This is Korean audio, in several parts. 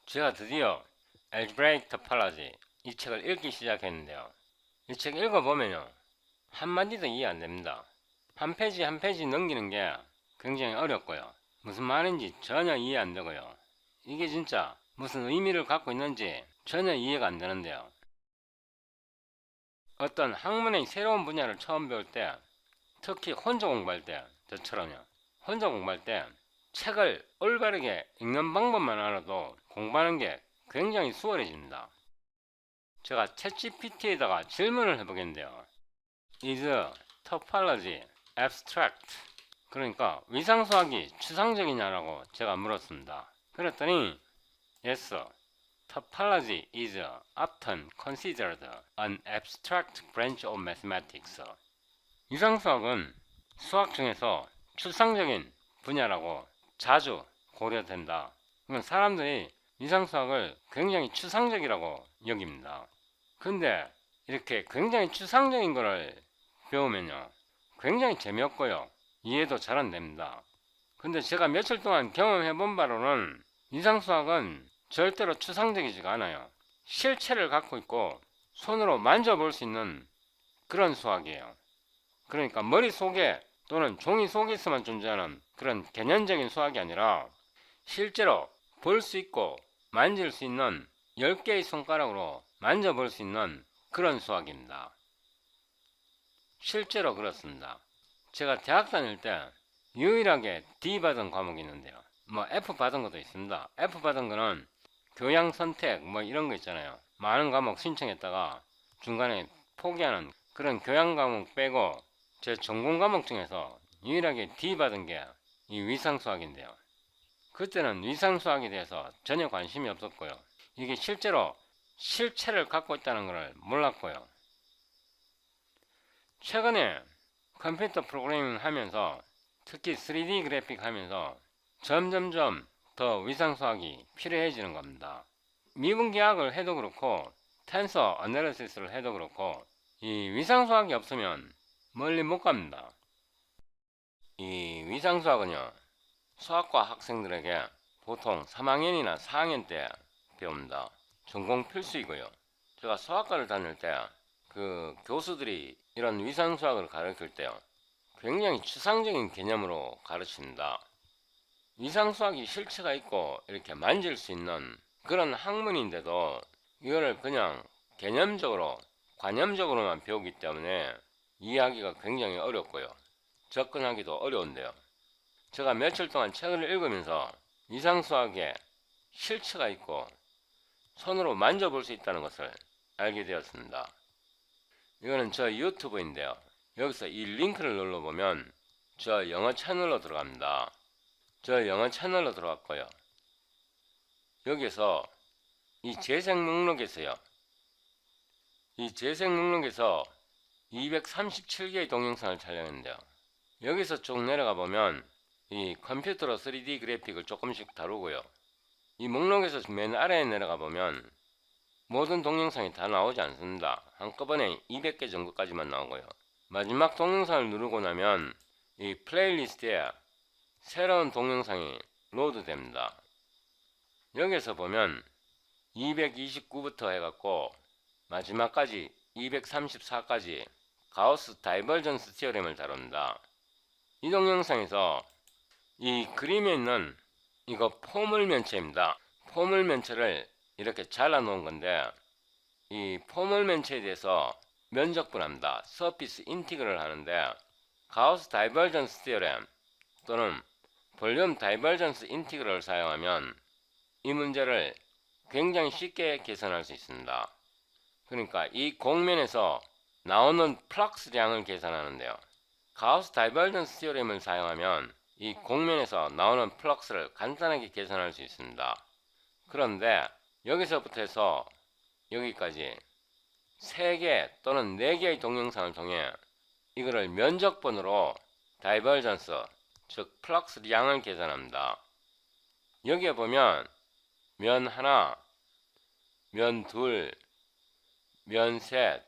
제가 드디어 Algebraic Topology 이 책을 읽기 시작했는데요. 이 책 읽어보면요, 한마디도 이해 안 됩니다. 한 페이지 한 페이지 넘기는 게 굉장히 어렵고요. 무슨 말인지 전혀 이해 안 되고요. 이게 진짜 무슨 의미를 갖고 있는지 전혀 이해가 안 되는데요. 어떤 학문의 새로운 분야를 처음 배울 때, 특히 혼자 공부할 때, 저처럼요. 혼자 공부할 때 책을 올바르게 읽는 방법만 알아도 공부하는 게 굉장히 수월해집니다. 제가 챗GPT에다가 질문을 해보겠는데요. Is topology abstract? 그러니까 위상수학이 추상적이냐라고 제가 물었습니다. 그랬더니 Yes, topology is often considered an abstract branch of mathematics. 위상수학은 수학 중에서 추상적인 분야라고 자주 고려된다. 사람들이 위상수학을 굉장히 추상적이라고 여깁니다. 근데 이렇게 굉장히 추상적인 거를 배우면요, 굉장히 재미없고요, 이해도 잘 안 됩니다. 근데 제가 며칠 동안 경험해 본 바로는 위상수학은 절대로 추상적이지가 않아요. 실체를 갖고 있고 손으로 만져볼 수 있는 그런 수학이에요. 그러니까 머릿속에 또는 종이 속에서만 존재하는 그런 개념적인 수학이 아니라 실제로 볼 수 있고 만질 수 있는 10개의 손가락으로 만져볼 수 있는 그런 수학입니다. 실제로 그렇습니다. 제가 대학 다닐 때 유일하게 D 받은 과목이 있는데요. 뭐 F 받은 것도 있습니다. F 받은 거는 교양 선택 뭐 이런 거 있잖아요. 많은 과목 신청했다가 중간에 포기하는 그런 교양 과목 빼고 제 전공 과목 중에서 유일하게 D 받은 게 이 위상수학인데요. 그때는 위상수학에 대해서 전혀 관심이 없었고요. 이게 실제로 실체를 갖고 있다는 것을 몰랐고요. 최근에 컴퓨터 프로그래밍 하면서 특히 3D 그래픽 하면서 점점점 더 위상수학이 필요해지는 겁니다. 미분계학을 해도 그렇고 텐서 어널리시스를 해도 그렇고 이 위상수학이 없으면 멀리 못 갑니다. 이 위상수학은요, 수학과 학생들에게 보통 3학년이나 4학년 때 배웁니다. 전공 필수이고요. 제가 수학과를 다닐 때 그 교수들이 이런 위상수학을 가르칠 때요, 굉장히 추상적인 개념으로 가르칩니다. 위상수학이 실체가 있고 이렇게 만질 수 있는 그런 학문인데도 이거를 그냥 개념적으로 관념적으로만 배우기 때문에 이해하기가 굉장히 어렵고요, 접근하기도 어려운데요. 제가 며칠 동안 책을 읽으면서 위상수학에 실체가 있고 손으로 만져볼 수 있다는 것을 알게 되었습니다. 이거는 저 유튜브인데요. 여기서 이 링크를 눌러보면 저 영어 채널로 들어갑니다. 저 영어 채널로 들어갔고요. 여기서 이 재생 목록에서요, 이 재생 목록에서 237개의 동영상을 촬영했는데요. 여기서 쭉 내려가 보면 이 컴퓨터로 3D 그래픽을 조금씩 다루고요. 이 목록에서 맨 아래에 내려가 보면 모든 동영상이 다 나오지 않습니다. 한꺼번에 200개 정도까지만 나오고요. 마지막 동영상을 누르고 나면 이 플레이리스트에 새로운 동영상이 로드됩니다. 여기서 보면 229부터 해갖고 마지막까지 234까지 가우스 다이버전스 티어렘을 다룹니다. 이 동영상에서 이 그림에 있는 이거 포물면체입니다. 포물면체를 이렇게 잘라 놓은 건데 이 포물면체에 대해서 면적분합니다. 서피스 인티그럴 하는데 가우스 다이버전스 티어렘 또는 볼륨 다이버전스 인티그럴을 사용하면 이 문제를 굉장히 쉽게 계산할 수 있습니다. 그러니까 이 공면에서 나오는 플럭스량을 계산하는데요. 가우스 다이버전스 티어렘을 사용하면 이 공면에서 나오는 플럭스를 간단하게 계산할 수 있습니다. 그런데 여기서부터 해서 여기까지 3개 또는 4개의 동영상을 통해 이거를 면적분으로 다이버전스, 즉 플럭스량을 계산합니다. 여기에 보면 면 하나, 면 둘, 면 셋,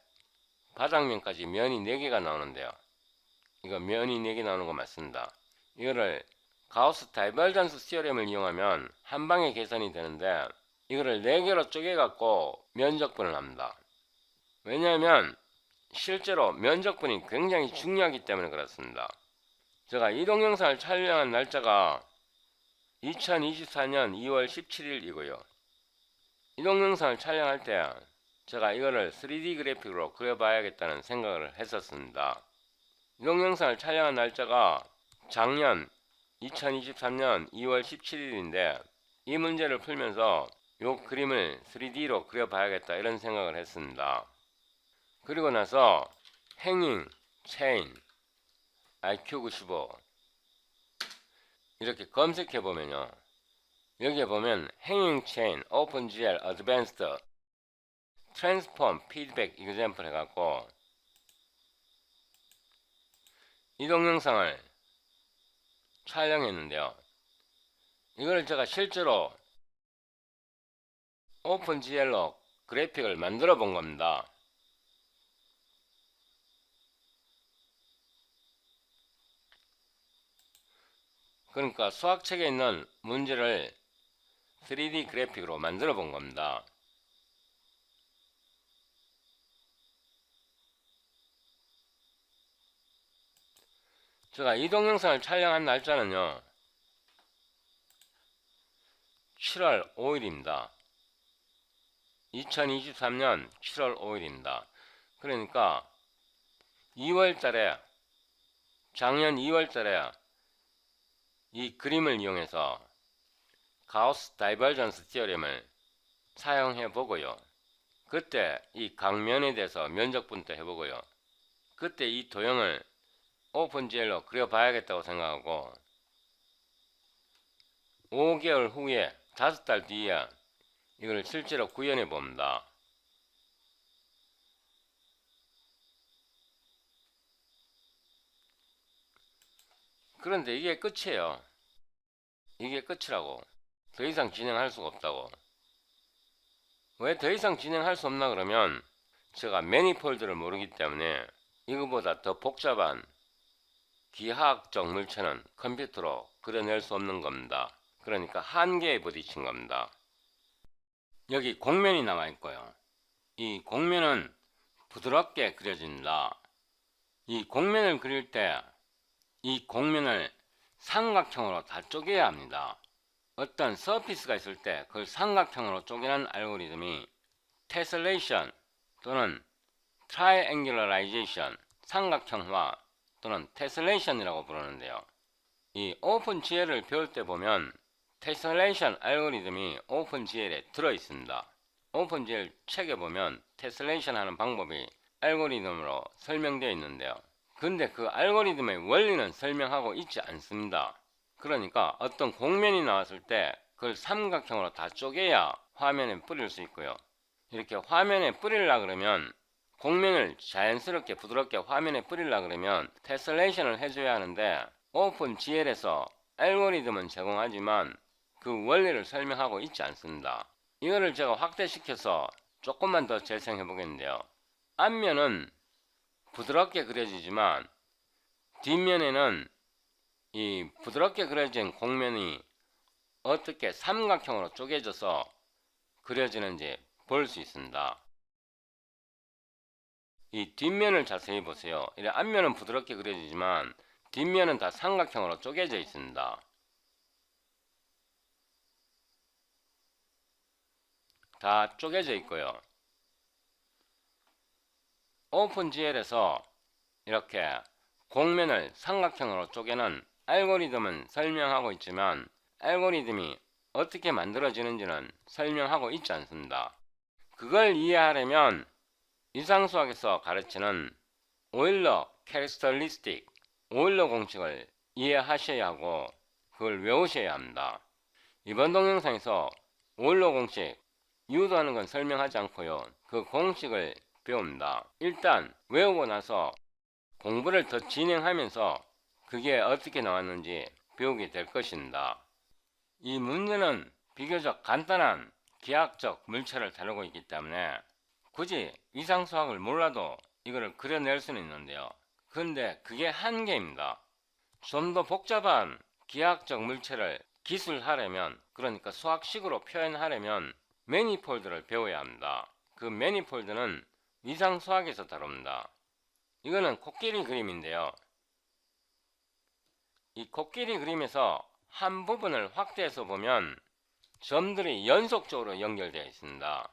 바닥면까지 면이 4개가 나오는데요. 이거 면이 4개 나오는 거 맞습니다. 이거를 가우스 다이버전스 티어렘을 이용하면 한 방에 계산이 되는데 이거를 4개로 쪼개 갖고 면적분을 합니다. 왜냐하면 실제로 면적분이 굉장히 중요하기 때문에 그렇습니다. 제가 이 동영상을 촬영한 날짜가 2024년 2월 17일이고요. 이 동영상을 촬영할 때 제가 이거를 3D 그래픽으로 그려봐야겠다는 생각을 했었습니다. 이 동영상을 촬영한 날짜가 작년 2023년 2월 17일인데 이 문제를 풀면서 이 그림을 3D로 그려봐야겠다 이런 생각을 했습니다. 그리고 나서 행잉, 체인, IQ95 이렇게 검색해 보면요. 여기에 보면 행잉 체인, 오픈GL 어드밴스드 트랜스폼 피드백 이그젬플 해갖고 이 동영상을 촬영했는데요. 이걸 제가 실제로 오픈GL로 그래픽을 만들어 본 겁니다. 그러니까 수학책에 있는 문제를 3D 그래픽으로 만들어 본 겁니다. 제가 이 동영상을 촬영한 날짜는요 7월 5일입니다 2023년 7월 5일입니다 그러니까 2월달에 작년 2월달에 이 그림을 이용해서 가우스 다이버전스 티어렘을 사용해 보고요. 그때 이 강면에 대해서 면적분도 해보고요. 그때 이 도형을 오픈GL로 그려봐야겠다고 생각하고 5개월 후에 5달 뒤에 이걸 실제로 구현해 봅니다. 그런데 이게 끝이에요. 이게 끝이라고. 더 이상 진행할 수가 없다고. 왜 더 이상 진행할 수 없나 그러면 제가 매니폴드를 모르기 때문에 이거보다 더 복잡한 기하학적 물체는 컴퓨터로 그려낼 수 없는 겁니다. 그러니까 한계에 부딪힌 겁니다. 여기 곡면이 나와 있고요. 이 곡면은 부드럽게 그려진다. 이 곡면을 그릴 때 이 곡면을 삼각형으로 다 쪼개야 합니다. 어떤 서피스가 있을 때 그걸 삼각형으로 쪼개는 알고리즘이 테슬레이션 또는 트라이앵귤러라이제이션 삼각형화 또는 테슬레이션이라고 부르는데요. 이 오픈GL을 배울 때 보면 테슬레이션 알고리즘이 오픈GL에 들어있습니다. 오픈GL 책에 보면 테슬레이션 하는 방법이 알고리즘으로 설명되어 있는데요. 근데 그 알고리즘의 원리는 설명하고 있지 않습니다. 그러니까 어떤 곡면이 나왔을 때 그걸 삼각형으로 다 쪼개야 화면에 뿌릴 수 있고요. 이렇게 화면에 뿌리려 그러면 곡면을 자연스럽게 부드럽게 화면에 뿌리려 그러면 테슬레이션을 해줘야 하는데 오픈GL에서 알고리즘은 제공하지만 그 원리를 설명하고 있지 않습니다. 이거를 제가 확대시켜서 조금만 더 재생해 보겠는데요. 앞면은 부드럽게 그려지지만 뒷면에는 이 부드럽게 그려진 곡면이 어떻게 삼각형으로 쪼개져서 그려지는지 볼 수 있습니다. 이 뒷면을 자세히 보세요. 이 앞면은 부드럽게 그려지지만 뒷면은 다 삼각형으로 쪼개져 있습니다. 다 쪼개져 있고요. 오픈GL에서 이렇게 곡면을 삼각형으로 쪼개는 알고리즘은 설명하고 있지만 알고리즘이 어떻게 만들어지는지는 설명하고 있지 않습니다. 그걸 이해하려면 이상수학에서 가르치는 오일러 캐릭터리스틱, 오일러 공식을 이해하셔야 하고 그걸 외우셔야 합니다. 이번 동영상에서 오일러 공식, 유도하는 건 설명하지 않고요. 그 공식을 배웁니다. 일단 외우고 나서 공부를 더 진행하면서 그게 어떻게 나왔는지 배우게 될 것입니다. 이 문제는 비교적 간단한 기하학적 물체를 다루고 있기 때문에 굳이 이상수학을 몰라도 이거를 그려낼 수는 있는데요. 그런데 그게 한계입니다. 좀 더 복잡한 기하학적 물체를 기술하려면, 그러니까 수학식으로 표현하려면 매니폴드를 배워야 합니다. 그 매니폴드는 위상수학에서 다룹니다. 이거는 코끼리 그림인데요. 이 코끼리 그림에서 한 부분을 확대해서 보면 점들이 연속적으로 연결되어 있습니다.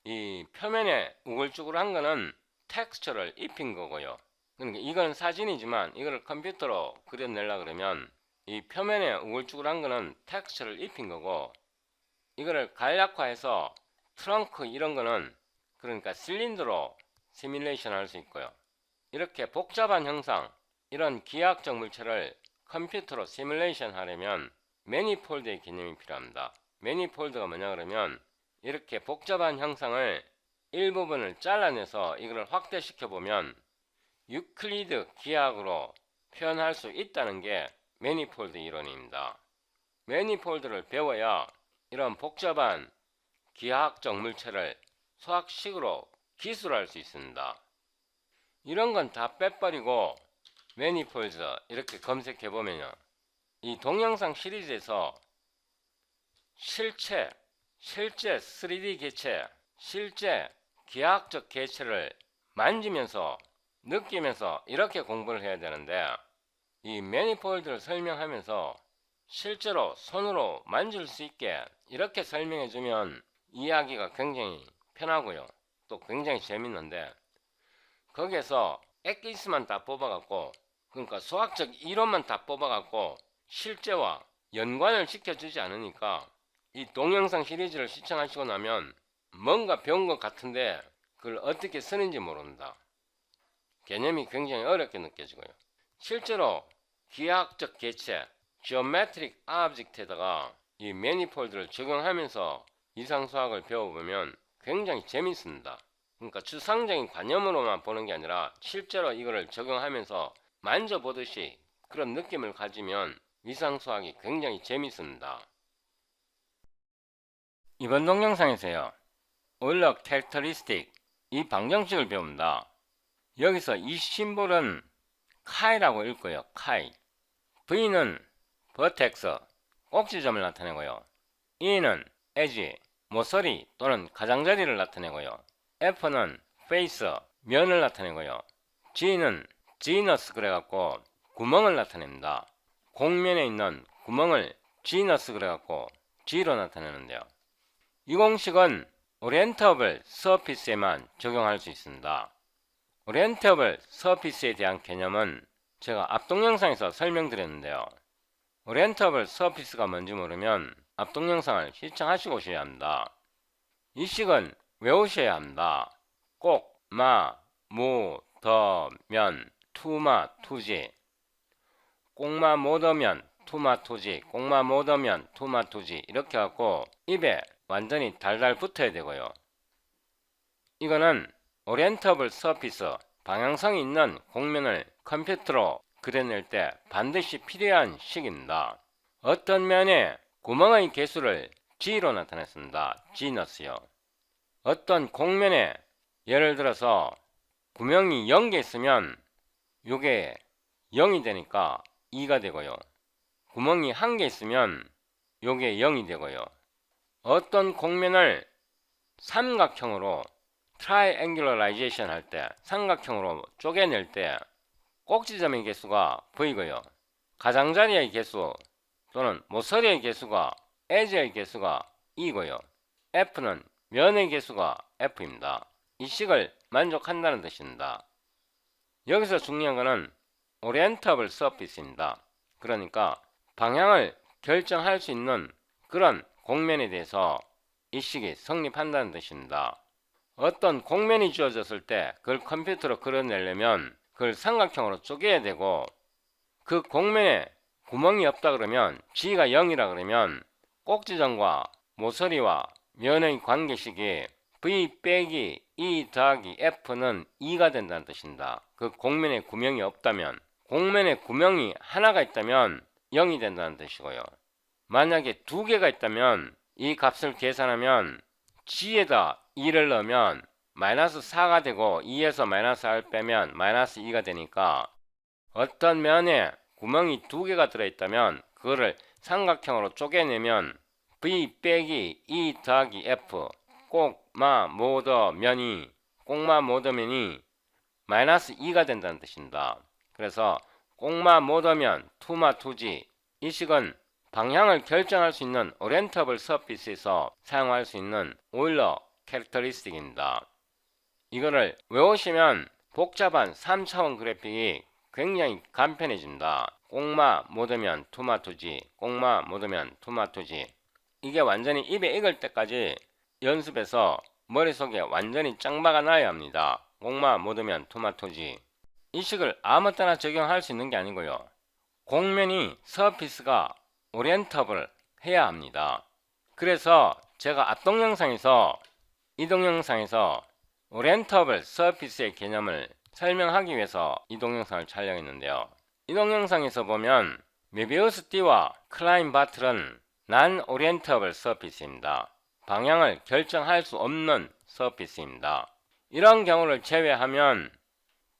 이 표면에 우글쭈글한 거는 텍스처를 입힌 거고요. 그러니까 이건 사진이지만 이거를 컴퓨터로 그려내려 그러면 이 표면에 우글쭈글한 거는 텍스처를 입힌 거고, 이거를 간략화해서 트렁크 이런 거는 그러니까 실린더로 시뮬레이션 할 수 있고요. 이렇게 복잡한 형상, 이런 기하학적 물체를 컴퓨터로 시뮬레이션 하려면 매니폴드의 개념이 필요합니다. 매니폴드가 뭐냐 그러면 이렇게 복잡한 형상을 일부분을 잘라내서 이걸 확대시켜 보면 유클리드 기하학으로 표현할 수 있다는 게 매니폴드 이론입니다. 매니폴드를 배워야 이런 복잡한 기하학적 물체를 수학식으로 기술할 수 있습니다. 이런 건 다 빼버리고 매니폴드 이렇게 검색해 보면요, 이 동영상 시리즈에서 실제 3D 개체, 실제 기하학적 개체를 만지면서 느끼면서 이렇게 공부를 해야 되는데, 이 매니폴드를 설명하면서 실제로 손으로 만질 수 있게 이렇게 설명해 주면 이해하기가 굉장히 편하고요, 또 굉장히 재밌는데, 거기에서 엑기스만 다 뽑아갖고, 그러니까 수학적 이론만 다 뽑아갖고 실제와 연관을 시켜주지 않으니까 이 동영상 시리즈를 시청하시고 나면 뭔가 배운 것 같은데 그걸 어떻게 쓰는지 모른다. 개념이 굉장히 어렵게 느껴지고요. 실제로 기하학적 개체, Geometric Object에다가 이 매니폴드를 적용하면서 이상수학을 배워보면 굉장히 재밌습니다. 그러니까 추상적인 관념으로만 보는 게 아니라 실제로 이거를 적용하면서 만져보듯이 그런 느낌을 가지면 위상수학이 굉장히 재밌습니다. 이번 동영상에서요, 오일러 캐릭터리스틱 이 방정식을 배웁니다. 여기서 이 심볼은 카이라고 읽고요. 카이. V는 버텍스, 꼭지점을 나타내고요. E는 에지, 모서리 또는 가장자리를 나타내고요. F는 페이스, 면을 나타내고요. G는 지너스 그래갖고 구멍을 나타냅니다. 공면에 있는 구멍을 지너스 그래갖고 G로 나타내는데요. 이 공식은 오리엔터블 서피스에만 적용할 수 있습니다. 오리엔터블 서피스에 대한 개념은 제가 앞 동영상에서 설명드렸는데요. 오리엔터블 서피스가 뭔지 모르면 앞 동영상을 시청하시고 오셔야 합니다. 이 식은 외우셔야 합니다. 꼭, 마, 무, 더, 면, 투마, 투지. 꼭마 못하면 투마 투지, 꼭마 못하면 투마 투지 이렇게 갖고 입에 완전히 달달 붙어야 되고요. 이거는 오리엔터블 서피스, 방향성이 있는 곡면을 컴퓨터로 그려낼 때 반드시 필요한 식입니다. 어떤 면에 구멍의 개수를 G로 나타냈습니다. G너스요. 어떤 곡면에 예를 들어서 구멍이 0개 있으면 요게 0이 되니까 2가 되고요. 구멍이 1개 있으면 요게 0이 되고요. 어떤 곡면을 삼각형으로 트라이앵귤러라이제이션 할 때, 삼각형으로 쪼개낼 때 꼭지점의 개수가 V고요. 가장자리의 개수 또는 모서리의 개수가 에지의 개수가 E고요. F는 면의 개수가 F입니다. 이 식을 만족한다는 뜻입니다. 여기서 중요한 것은 오리엔터블 서피스입니다. 그러니까 방향을 결정할 수 있는 그런 곡면에 대해서 이 식이 성립한다는 뜻입니다. 어떤 곡면이 주어졌을 때 그걸 컴퓨터로 그려내려면 그걸 삼각형으로 쪼개야 되고, 그 곡면에 구멍이 없다 그러면 G가 0이라 그러면 꼭지점과 모서리와 면의 관계식이 V 빼기 E 더하기 F는 2가 된다는 뜻입니다. 그 곡면에 구멍이 없다면, 곡면에 구멍이 하나가 있다면 0이 된다는 뜻이고요. 만약에 두 개가 있다면 이 값을 계산하면 G에다 2를 넣으면 마이너스 4가 되고 2에서 마이너스 R을 빼면 마이너스 2가 되니까, 어떤 면에 구멍이 두 개가 들어있다면 그거를 삼각형으로 쪼개내면 V 빼기 E 더하기 F 꼭마 모더면이 꼭마 모더면이 마이너스 2가 된다는 뜻입니다. 그래서 꼭마 모더면 투마 투지 이 식은 방향을 결정할 수 있는 오리엔터블 서피스에서 사용할 수 있는 오일러 캐릭터리스틱입니다. 이거를 외우시면 복잡한 3차원 그래픽이 굉장히 간편해집니다. 꼭마 모더면 투마 투지 꼭마 모더면 투마 투지 이게 완전히 입에 익을 때까지 연습해서 머릿속에 완전히 짱박아 놔야 합니다. 꼭마 모더면 투마 투지 이 식을 아무 때나 적용할 수 있는 게 아니고요. 공면이 서피스가 오리엔터블 해야 합니다. 그래서 제가 앞 동영상에서 이 동영상에서 오리엔터블 서피스의 개념을 설명하기 위해서 이 동영상을 촬영했는데요. 이 동영상에서 보면 메비우스 띠와 클라인 바틀은 난 오리엔터블 서피스입니다. 방향을 결정할 수 없는 서피스입니다. 이런 경우를 제외하면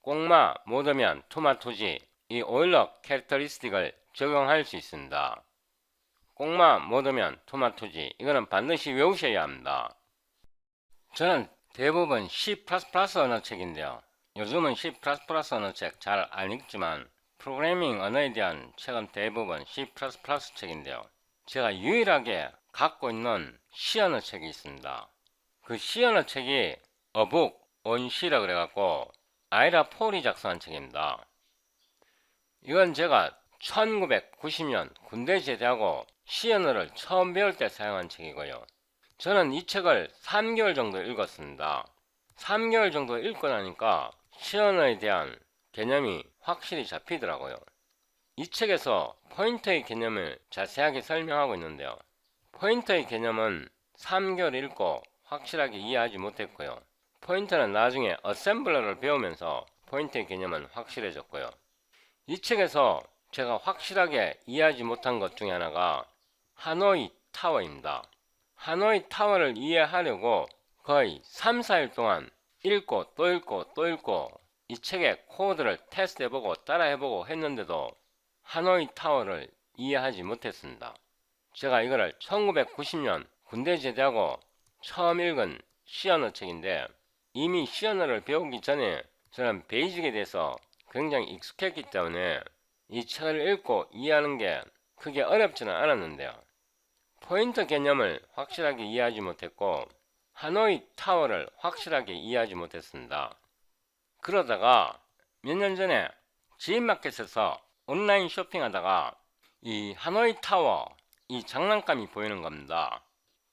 꼭마 모더면 투마 투지 이 오일러 캐릭터리스틱을 적용할 수 있습니다. 꼭마 모더면 투마 투지 이거는 반드시 외우셔야 합니다. 저는 대부분 C++ 언어책인데요. 요즘은 C++ 언어책 잘 안 읽지만 프로그래밍 언어에 대한 책은 대부분 C++ 책인데요. 제가 유일하게 갖고 있는 C 언어책이 있습니다. 그 C 언어책이 A Book on C라 그래갖고 아이라 폴이 작성한 책입니다. 이건 제가 1990년 군대 제대하고 C 언어를 처음 배울 때 사용한 책이고요. 저는 이 책을 3개월 정도 읽었습니다. 3개월 정도 읽고 나니까 C 언어에 대한 개념이 확실히 잡히더라고요. 이 책에서 포인터의 개념을 자세하게 설명하고 있는데요. 포인터의 개념은 3개월 읽고 확실하게 이해하지 못했고요. 포인터는 나중에 어셈블러를 배우면서 포인터의 개념은 확실해졌고요. 이 책에서 제가 확실하게 이해하지 못한 것 중에 하나가 하노이 타워입니다. 하노이 타워를 이해하려고 거의 3, 4일 동안 읽고 또 읽고 또 읽고 이 책의 코드를 테스트해보고 따라해보고 했는데도 하노이 타워를 이해하지 못했습니다. 제가 이거를 1990년 군대 제대하고 처음 읽은 C 언어 책인데 이미 C 언어를 배우기 전에 저는 베이직에 대해서 굉장히 익숙했기 때문에 이 책을 읽고 이해하는 게 크게 어렵지는 않았는데요. 포인터 개념을 확실하게 이해하지 못했고 하노이 타워를 확실하게 이해하지 못했습니다. 그러다가 몇 년 전에 지인마켓에서 온라인 쇼핑하다가 이 하노이 타워 이 장난감이 보이는 겁니다.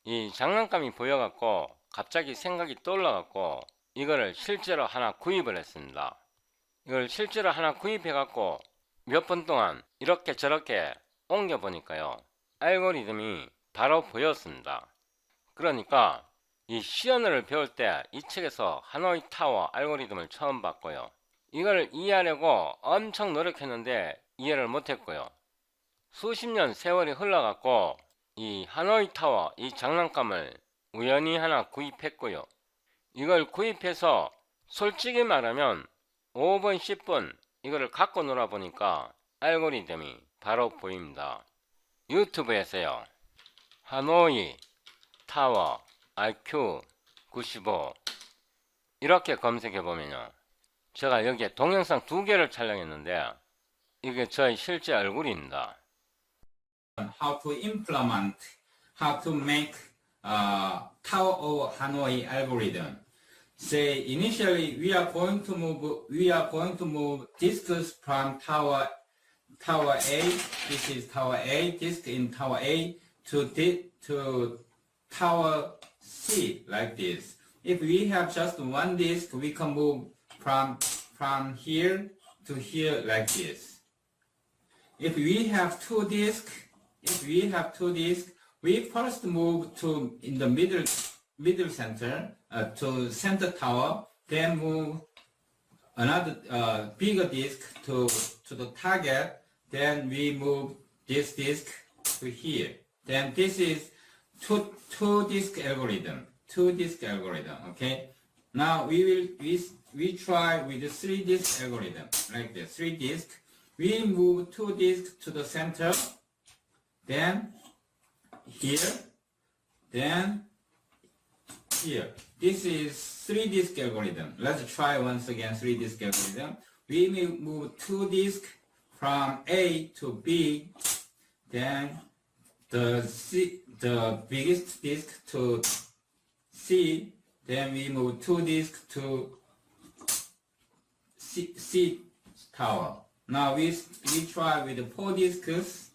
이 장난감이 보여갖고 갑자기 생각이 떠올라갖고 이거를 실제로 하나 구입을 했습니다. 이걸 실제로 하나 구입해갖고 몇 번 동안 이렇게 저렇게 옮겨보니까요. 알고리즘이 바로 보였습니다. 그러니까 이 C 언어를 배울 때 이 책에서 하노이 타워 알고리즘을 처음 봤고요. 이걸 이해하려고 엄청 노력했는데 이해를 못했고요. 수십 년 세월이 흘러갔고 이 하노이 타워 이 장난감을 우연히 하나 구입했고요. 이걸 구입해서 솔직히 말하면 5분 10분 이거를 갖고 놀아보니까 알고리즘이 바로 보입니다. 유튜브에서요. 하노이 타워 IQ 95 이렇게 검색해보면요. 제가 여기에 동영상 2개를 촬영했는데 이게 저의 실제 얼굴입니다. How to implement, how to make Tower of Hanoi algorithm. Say initially we are going to move disks from tower A. This is tower A. Disk in tower A to tower C like this. If we have just one disk, we can move from here to here like this. If we have two disks, we first move to in the middle center to center tower, then move another bigger disk to the target, then we move this disk to here. Then this is two disk algorithm. Okay. Now we try with the 3 disk algorithm like this. 3 disk. We move 2 disks to the center. Then here Then here, this is 3-disk algorithm. Let's try once again 3-disk algorithm. We will move 2 disks from A to B, then the biggest disk to C, then we move 2 disks to C tower. Now we try with the 4 disks.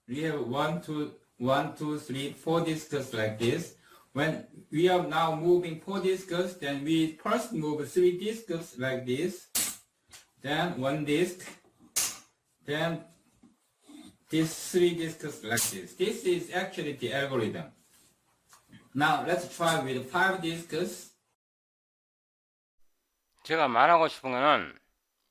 We have 1, 2, 3, 4 disks like this. When we are now moving 4 disks, then we first move 3 disks like this, then 1 disk, then these 3 disks like this. This is actually the algorithm. Now let's try with 5 disks. 제가 말하고 싶은 거는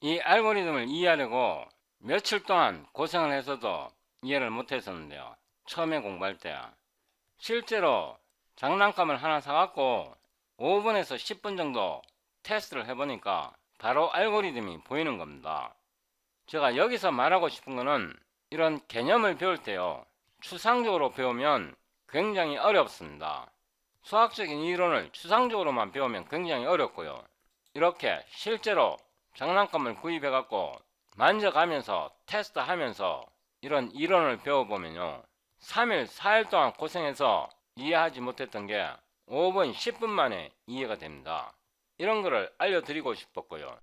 이 알고리즘을 이해하려고 며칠 동안 고생을 해서도 이해를 못했었는데요. 처음에 공부할 때 실제로 장난감을 하나 사갖고 5분에서 10분 정도 테스트를 해보니까 바로 알고리즘이 보이는 겁니다. 제가 여기서 말하고 싶은 거는 이런 개념을 배울 때요, 추상적으로 배우면 굉장히 어렵습니다. 수학적인 이론을 추상적으로만 배우면 굉장히 어렵고요. 이렇게 실제로 장난감을 구입해갖고 만져가면서 테스트하면서 이런 이론을 배워보면요, 3일, 4일 동안 고생해서 이해하지 못했던 게 5분, 10분 만에 이해가 됩니다. 이런 거를 알려드리고 싶었고요.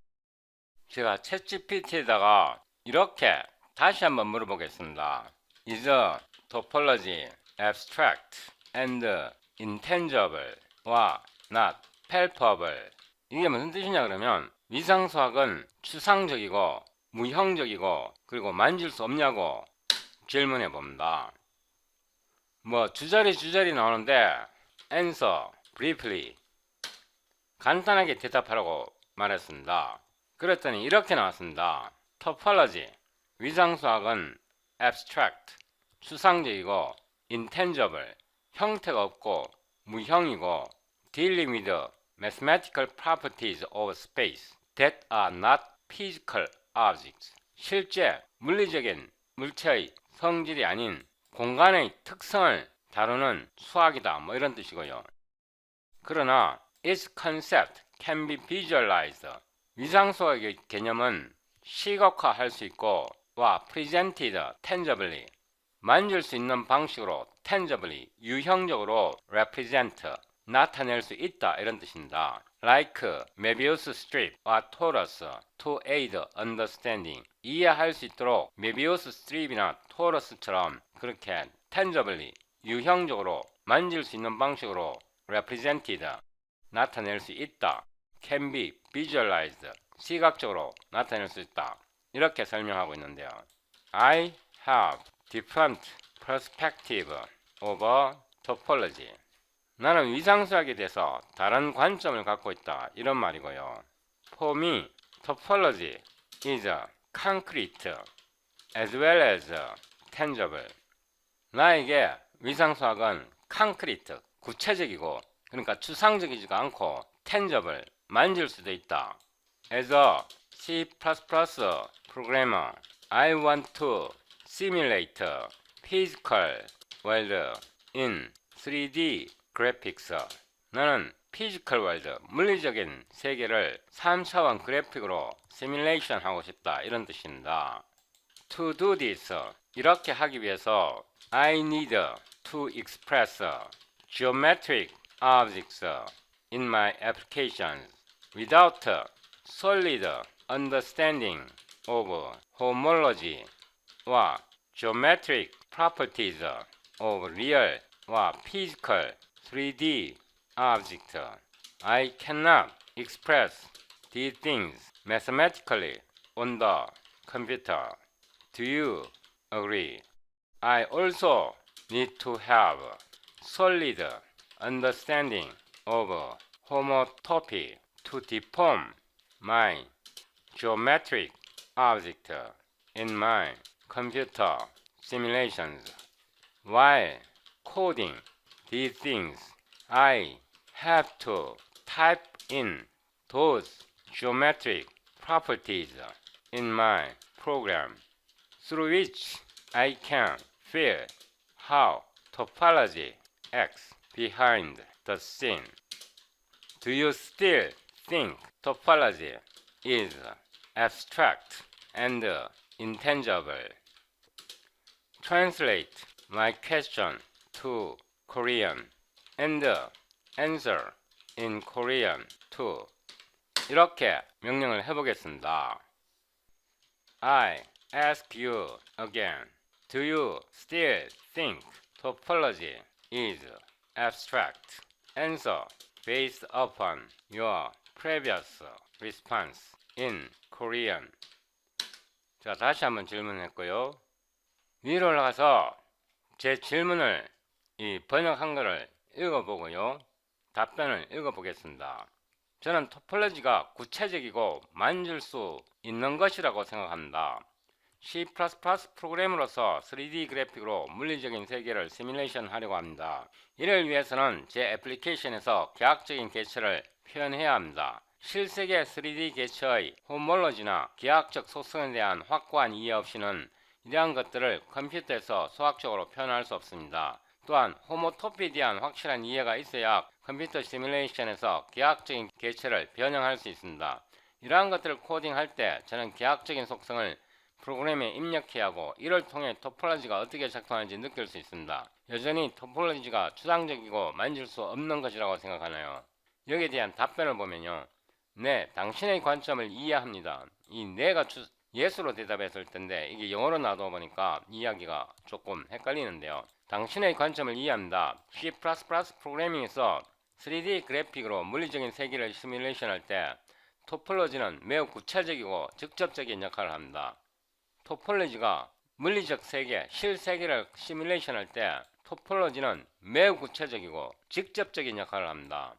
제가 챗GPT에다가 이렇게 다시 한번 물어보겠습니다. Is a topology abstract and intangible 와 not palpable? 이게 무슨 뜻이냐 그러면 위상수학은 추상적이고 무형적이고 그리고 만질 수 없냐고 질문해 봅니다. 뭐 주저리 나오는데 answer briefly 간단하게 대답하라고 말했습니다. 그랬더니 이렇게 나왔습니다. topology 위상수학은 abstract 추상적이고 intangible 형태가 없고 무형이고 dealing with mathematical properties of space that are not physical objects 실제 물리적인 물체의 성질이 아닌 공간의 특성을 다루는 수학이다 뭐 이런 뜻이고요. 그러나 its concept can be visualized 위상수학의 개념은 시각화할 수 있고 와 presented tangibly 만질 수 있는 방식으로 tangibly 유형적으로 represent 나타낼 수 있다 이런 뜻입니다. Like Möbius strip와 torus to aid understanding 이해할 수 있도록 메비우스 스트립이나 토러스처럼 그렇게 tangibly 유형적으로 만질 수 있는 방식으로 represented 나타낼 수 있다. can be visualized 시각적으로 나타낼 수 있다. 이렇게 설명하고 있는데요. I have different perspective over topology. 나는 위상수학에 대해서 다른 관점을 갖고 있다. 이런 말이고요. For me, topology is concrete as well as tangible. 나에게 위상수학은 concrete, 구체적이고 그러니까 추상적이지가 않고 tangible, 만질 수도 있다. As a C++ programmer, I want to simulate physical world in 3D graphics. 나는 physical world, 물리적인 세계를 3차원 그래픽으로 시뮬레이션 하고 싶다. 이런 뜻입니다. To do this, 이렇게 하기 위해서 I need to express geometric objects in my applications without solid understanding of homology 와 geometric properties of real 와 physical 3D objects. I cannot express these things mathematically on the computer. Do you agree? I also need to have solid understanding of homotopy to deform my geometric object in my computer simulations. While coding these things, I have to type in those geometric properties in my program, through which I can feel how Topology X behind the scene. Do you still think topology is abstract and intangible? Translate my question to Korean and answer in Korean too. 이렇게 명령을 해보겠습니다. I ask you again. Do you still think topology is abstract? Answer based upon your previous response in Korean. 자, 다시 한번 질문했고요. 위로 올라가서 제 질문을 번역한 거를 읽어보고요. 답변을 읽어보겠습니다. 저는 토폴로지가 구체적이고 만질 수 있는 것이라고 생각합니다. C++ 프로그램으로서 3D 그래픽으로 물리적인 세계를 시뮬레이션 하려고 합니다. 이를 위해서는 제 애플리케이션에서 기하학적인 개체를 표현해야 합니다. 실세계 3D 개체의 호몰로지나 기하학적 속성에 대한 확고한 이해 없이는 이러한 것들을 컴퓨터에서 수학적으로 표현할 수 없습니다. 또한 호모토피에 대한 확실한 이해가 있어야 컴퓨터 시뮬레이션에서 기하학적인 개체를 변형할 수 있습니다. 이러한 것들을 코딩할 때 저는 기하학적인 속성을 프로그램에 입력해야 하고 이를 통해 토폴로지가 어떻게 작동하는지 느낄 수 있습니다. 여전히 토폴로지가 추상적이고 만질 수 없는 것이라고 생각하나요? 여기에 대한 답변을 보면요. 네, 당신의 관점을 이해합니다. 이 내가 예수로 대답했을 텐데 이게 영어로 놔둬보니까 이야기가 조금 헷갈리는데요. 당신의 관점을 이해합니다. C++ 프로그래밍에서 3D 그래픽으로 물리적인 세계를 시뮬레이션 할 때 토폴로지는 매우 구체적이고 직접적인 역할을 합니다. 토폴로지가 물리적 세계, 실세계를 시뮬레이션 할 때 토폴로지는 매우 구체적이고 직접적인 역할을 합니다.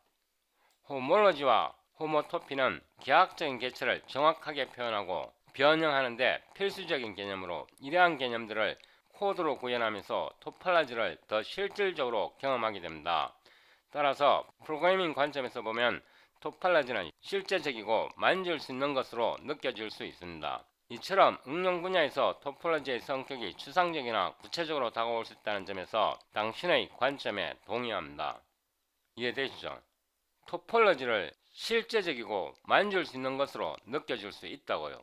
호몰로지와 호모토피는 기하학적인 개체를 정확하게 표현하고 변형하는데 필수적인 개념으로 이러한 개념들을 코드로 구현하면서 토폴로지를 더 실질적으로 경험하게 됩니다. 따라서 프로그래밍 관점에서 보면 토폴로지는 실제적이고 만질 수 있는 것으로 느껴질 수 있습니다. 이처럼 응용 분야에서 토폴로지의 성격이 추상적이나 구체적으로 다가올 수 있다는 점에서 당신의 관점에 동의합니다. 이해되시죠? 토폴로지를 실제적이고 만질 수 있는 것으로 느껴질 수 있다고요.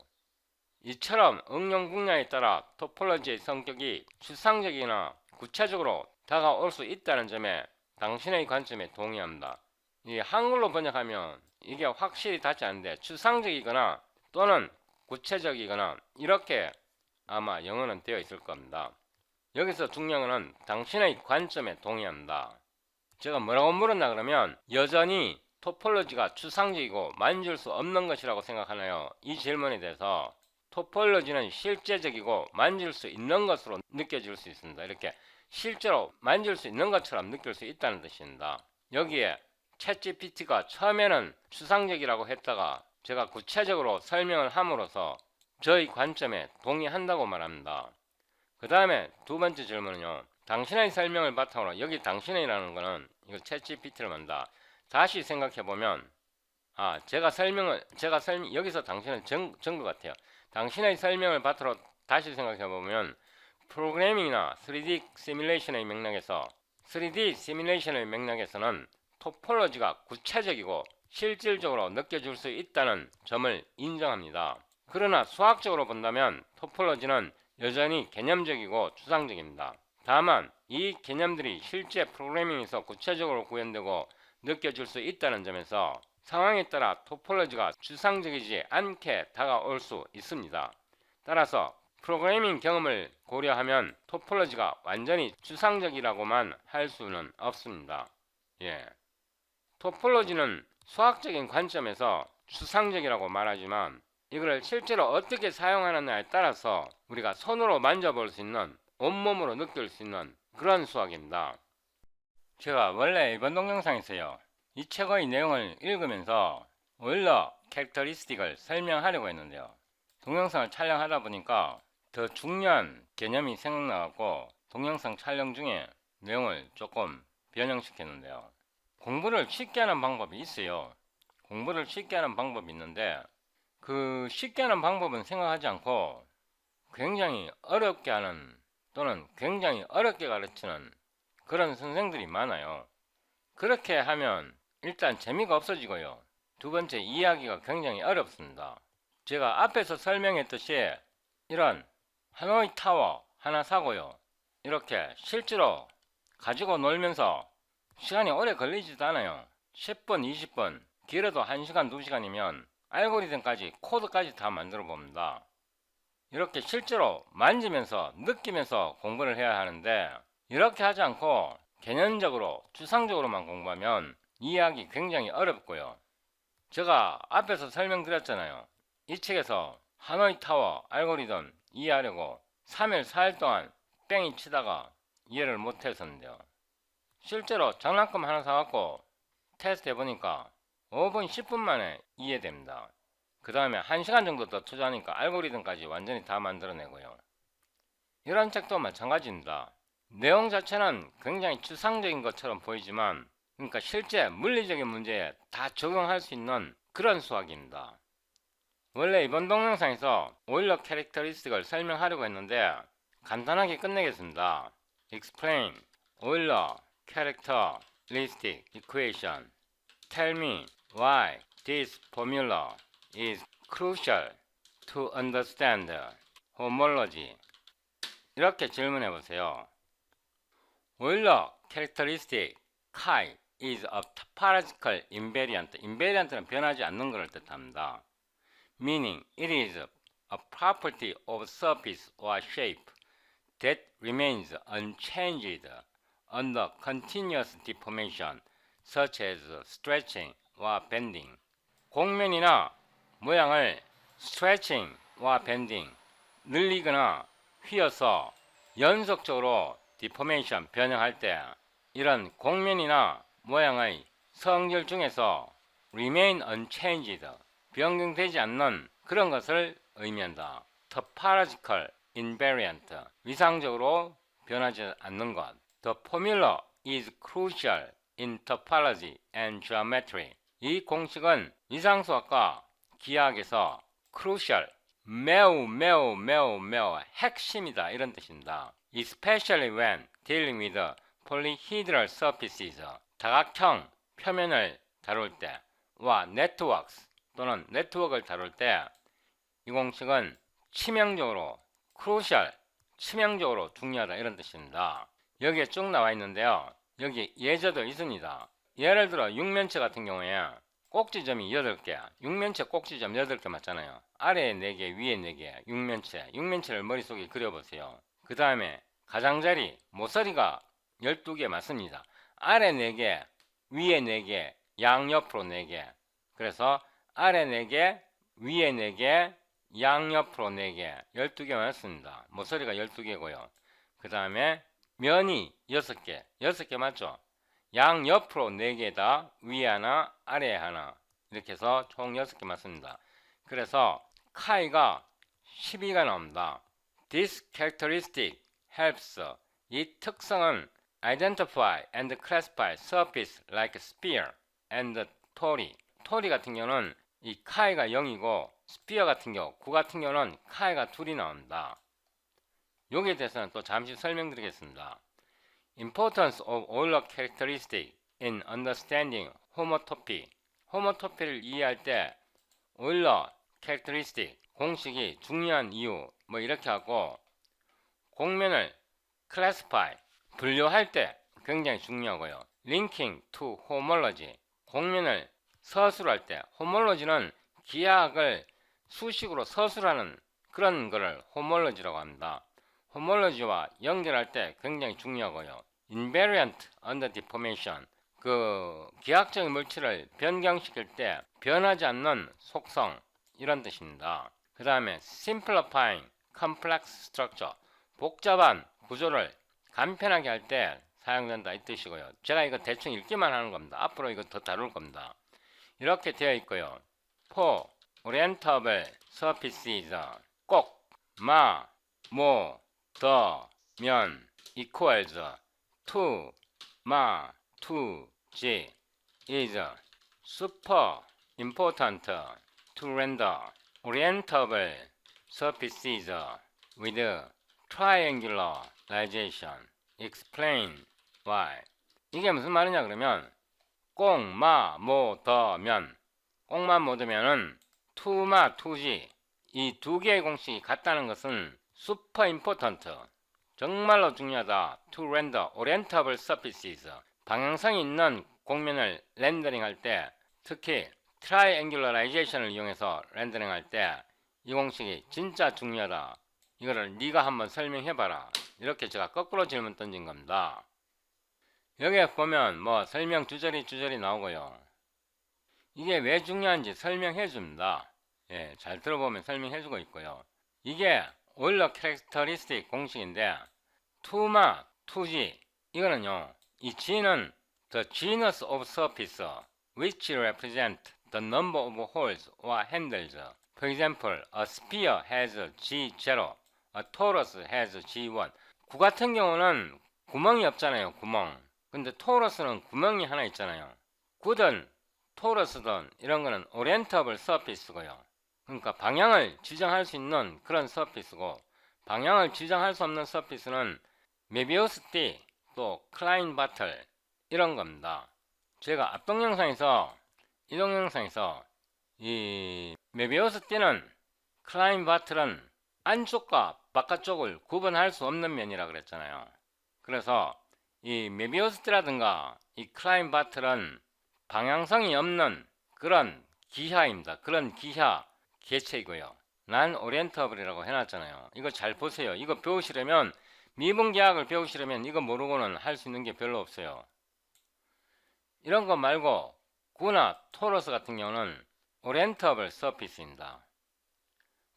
이처럼 응용 분야에 따라 토폴로지의 성격이 추상적이나 구체적으로 다가올 수 있다는 점에 당신의 관점에 동의합니다. 이 한글로 번역하면 이게 확실히 닿지 않는데 추상적이거나 또는 구체적이거나 이렇게 아마 영어는 되어 있을 겁니다. 여기서 중요한 것은 당신의 관점에 동의합니다. 제가 뭐라고 물었나 그러면 여전히 토폴로지가 추상적이고 만질 수 없는 것이라고 생각하나요? 이 질문에 대해서 토폴로지는 실제적이고 만질 수 있는 것으로 느껴질 수 있습니다. 이렇게 실제로 만질 수 있는 것처럼 느낄 수 있다는 뜻입니다. 여기에 챗GPT가 처음에는 추상적이라고 했다가 제가 구체적으로 설명을 함으로써 저희 관점에 동의한다고 말합니다. 그 다음에 두 번째 질문은요. 당신의 설명을 바탕으로 여기 당신이라는 거는 이거 챗GPT를 만다. 다시 생각해보면 제가 여기서 당신은 전 것 같아요. 당신의 설명을 바탕으로 다시 생각해보면 프로그래밍이나 3D 시뮬레이션의 맥락에서는 토폴로지가 구체적이고 실질적으로 느껴질 수 있다는 점을 인정합니다. 그러나 수학적으로 본다면 토폴로지는 여전히 개념적이고 추상적입니다. 다만 이 개념들이 실제 프로그래밍에서 구체적으로 구현되고 느껴질 수 있다는 점에서 상황에 따라 토폴로지가 추상적이지 않게 다가올 수 있습니다. 따라서 프로그래밍 경험을 고려하면 토폴로지가 완전히 추상적이라고만 할 수는 없습니다. 토폴로지는 수학적인 관점에서 추상적이라고 말하지만 이걸 실제로 어떻게 사용하느냐에 따라서 우리가 손으로 만져볼 수 있는, 온몸으로 느낄 수 있는 그런 수학입니다. 제가 원래 이번 동영상에서요, 이 책의 내용을 읽으면서 오일러 캐릭터리스틱을 설명하려고 했는데요. 동영상을 촬영하다 보니까 더 중요한 개념이 생각나고 동영상 촬영 중에 내용을 조금 변형시켰는데요. 공부를 쉽게 하는 방법이 있어요. 공부를 쉽게 하는 방법이 있는데 그 쉽게 하는 방법은 생각하지 않고 굉장히 어렵게 하는 또는 굉장히 어렵게 가르치는 그런 선생들이 많아요. 그렇게 하면 일단 재미가 없어지고요. 두 번째, 이해하기가 굉장히 어렵습니다. 제가 앞에서 설명했듯이 이런 하노이 타워 하나 사고요. 이렇게 실제로 가지고 놀면서 시간이 오래 걸리지도 않아요. 10분, 20분, 길어도 1시간, 2시간이면 알고리즘까지, 코드까지 다 만들어 봅니다. 이렇게 실제로 만지면서 느끼면서 공부를 해야 하는데, 이렇게 하지 않고 개념적으로 추상적으로만 공부하면 이해하기 굉장히 어렵고요. 제가 앞에서 설명드렸잖아요. 이 책에서 하노이 타워 알고리즘 이해하려고 3일, 4일 동안 뺑이 치다가 이해를 못했었는데요. 실제로 장난감 하나 사갖고 테스트 해보니까 5분, 10분 만에 이해됩니다. 그 다음에 1시간 정도 더 투자하니까 알고리즘까지 완전히 다 만들어내고요. 이런 책도 마찬가지입니다. 내용 자체는 굉장히 추상적인 것처럼 보이지만, 그러니까 실제 물리적인 문제에 다 적용할 수 있는 그런 수학입니다. 원래 이번 동영상에서 오일러 캐릭터리스틱을 설명하려고 했는데 간단하게 끝내겠습니다. Explain Euler characteristic equation. Tell me why this formula is crucial to understand homology. 이렇게 질문해 보세요. Euler characteristic chi is a topological invariant. invariant는 변하지 않는 것을 뜻합니다. Meaning it is a property of surface or shape that remains unchanged under continuous deformation such as stretching or bending. 곡면이나 모양을 stretching와 bending, 늘리거나 휘어서 연속적으로 deformation, 변형할 때 이런 곡면이나 모양의 성질 중에서 remain unchanged, 변경되지 않는 그런 것을 의미한다. topological invariant, 위상적으로 변하지 않는 것. The formula is crucial in topology and geometry. 이 공식은 위상수학과 기하학에서 crucial, 매우 핵심이다, 이런 뜻입니다. Especially when dealing with polyhedral surfaces, 다각형 표면을 다룰 때와 networks 또는 네트워크를 다룰 때 이 공식은 치명적으로 crucial, 치명적으로 중요하다, 이런 뜻입니다. 여기에 쭉 나와 있는데요. 여기 예제도 있습니다. 예를 들어 육면체 같은 경우에 꼭지점이 8개, 육면체 꼭지점 8개 맞잖아요. 아래에 4개, 위에 4개, 육면체를 머릿속에 그려보세요. 그 다음에 가장자리, 모서리가 12개 맞습니다. 아래 4개, 위에 4개, 양옆으로 4개. 그래서 아래 4개, 위에 4개, 양옆으로 4개, 12개 맞습니다. 모서리가 12개고요. 그 다음에 면이 6개, 6개 맞죠? 양옆으로 4개다, 위에 하나, 아래에 하나, 이렇게 해서 총 6개 맞습니다. 그래서 카이가 12가 나옵니다. This characteristic helps, 이 특성은 identify and classify surface like sphere and tori. tori 같은 경우는 이 카이가 0이고 스피어 같은 경우, 9 같은 경우는 카이가 2이 나옵니다. 여기에 대해서는 또 잠시 설명드리겠습니다. Importance of Euler characteristic in understanding homotopy. homotopy를 이해할 때 Euler characteristic 공식이 중요한 이유, 뭐 이렇게 하고, 곡면을 classify 분류할 때 굉장히 중요하고요. linking to homology 곡면을 서술할 때, homology는 기하학을 수식으로 서술하는 그런 거를 homology라고 합니다. homology와 연결할 때 굉장히 중요하고요. invariant under deformation, 그 기하학적인 물질을 변경시킬 때 변하지 않는 속성, 이런 뜻입니다. 그 다음에 simplifying complex structure, 복잡한 구조를 간편하게 할 때 사용된다, 이 뜻이고요. 제가 이거 대충 읽기만 하는 겁니다. 앞으로 이거 더 다룰 겁니다. 이렇게 되어 있고요. for orientable surfaces, 꼭, 마, 모, 더, 면, equals, to, 마, to, g, is super important to render orientable surfaces with triangularization. Explain y. 이게 무슨 말이냐 그러면 꽁마 모더면, 꽁마 모더면은 투마 투지, 이 두 개의 공식이 같다는 것은 super important, 정말로 중요하다. to render orientable surfaces, 방향성이 있는 곡면을 렌더링 할 때, 특히 트라이앵귤러라이제이션을 이용해서 렌더링 할 때 이 공식이 진짜 중요하다. 이거를 네가 한번 설명해봐라. 이렇게 제가 거꾸로 질문 던진 겁니다. 여기에 보면 뭐 설명 주저리 나오고요. 이게 왜 중요한지 설명해 줍니다. 예, 잘 들어보면 설명해 주고 있고요. 이게 오일러 캐릭터리스틱 공식인데, 투마, 투지, 이거는요, 이 G는 the genus of surface which represent the number of holes or handles. For example, a sphere has G0, a torus has G1. 구 같은 경우는 구멍이 없잖아요, 구멍. 근데 토러스는 구멍이 하나 있잖아요. 구든 토러스든 이런 거는 오리엔터블 서피스고요. 그러니까 방향을 지정할 수 있는 그런 서피스고, 방향을 지정할 수 없는 서피스는 메비우스 띠, 또 클라인 바틀 이런 겁니다. 제가 앞동 영상에서 이 동영상에서 이 메비우스 띠는, 클라인 바틀은 안쪽과 바깥쪽을 구분할 수 없는 면이라 그랬잖아요. 그래서 이 메비우스 띠라든가 이 클라인 바틀은 방향성이 없는 그런 기하입니다. 그런 기하 개체이고요. 난 오리엔터블이라고 해놨잖아요. 이거 잘 보세요. 이거 배우시려면, 미분계학을 배우시려면 이거 모르고는 할 수 있는 게 별로 없어요. 이런 거 말고 구나 토러스 같은 경우는 오리엔터블 서피스입니다.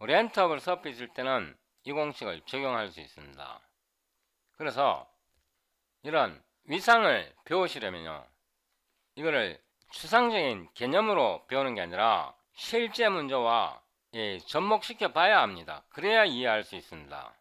오리엔터블 서피스일 때는 이 공식을 적용할 수 있습니다. 그래서 이런 위상을 배우시려면요, 이거를 추상적인 개념으로 배우는 게 아니라 실제 문제와 접목시켜 봐야 합니다. 그래야 이해할 수 있습니다.